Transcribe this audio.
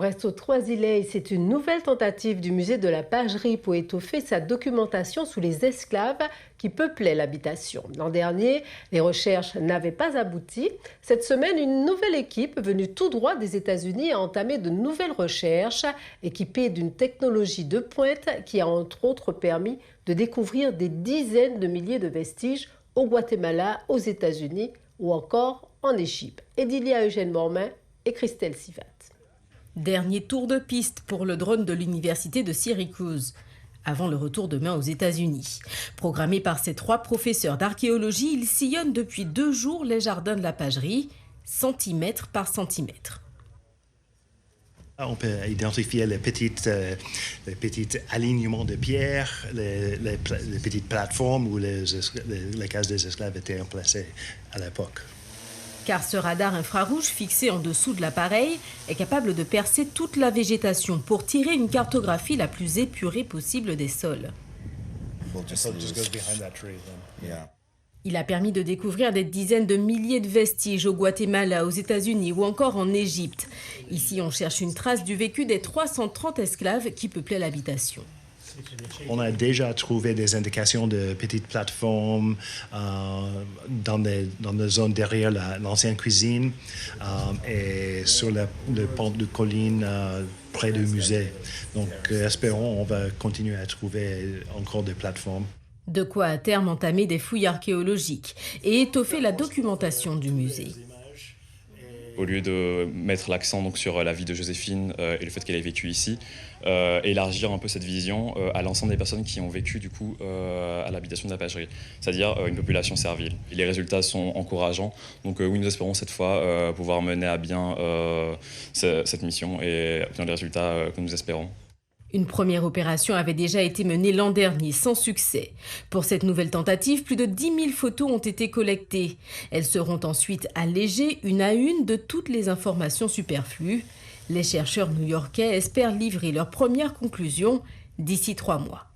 On reste aux Trois-Îlets. C'est une nouvelle tentative du musée de la pagerie pour étoffer sa documentation sous les esclaves qui peuplaient l'habitation. L'an dernier, les recherches n'avaient pas abouti. Cette semaine, une nouvelle équipe venue tout droit des États-Unis a entamé de nouvelles recherches, équipée d'une technologie de pointe qui a entre autres permis de découvrir des dizaines de milliers de vestiges au Guatemala, aux États-Unis ou encore en Égypte. Edilia Eugène Mormain et Christelle Sivat. Dernier tour de piste pour le drone de l'université de Syracuse, avant le retour demain aux États-Unis. Programmé par ses 3 professeurs d'archéologie, il sillonne depuis 2 jours les jardins de la pagerie, centimètre par centimètre. On peut identifier les petits alignements de pierres, les petites plateformes où les cases des esclaves étaient emplacées à l'époque. Car ce radar infrarouge fixé en dessous de l'appareil est capable de percer toute la végétation pour tirer une cartographie la plus épurée possible des sols. Il a permis de découvrir des dizaines de milliers de vestiges au Guatemala, aux États-Unis ou encore en Égypte. Ici, on cherche une trace du vécu des 330 esclaves qui peuplaient l'habitation. On a déjà trouvé des indications de petites plateformes dans les zones derrière l'ancienne cuisine et sur le pont de colline près du musée. Donc, espérons, on va continuer à trouver encore des plateformes. De quoi à terme entamer des fouilles archéologiques et étoffer la documentation du musée. Au lieu de mettre l'accent donc sur la vie de Joséphine et le fait qu'elle ait vécu ici, élargir un peu cette vision à l'ensemble des personnes qui ont vécu du coup à l'habitation de la pagerie, c'est-à-dire une population servile. Et les résultats sont encourageants, donc oui, nous espérons cette fois pouvoir mener à bien cette mission et obtenir les résultats que nous espérons. Une première opération avait déjà été menée l'an dernier, sans succès. Pour cette nouvelle tentative, plus de 10 000 photos ont été collectées. Elles seront ensuite allégées une à une de toutes les informations superflues. Les chercheurs new-yorkais espèrent livrer leurs premières conclusions d'ici 3 mois.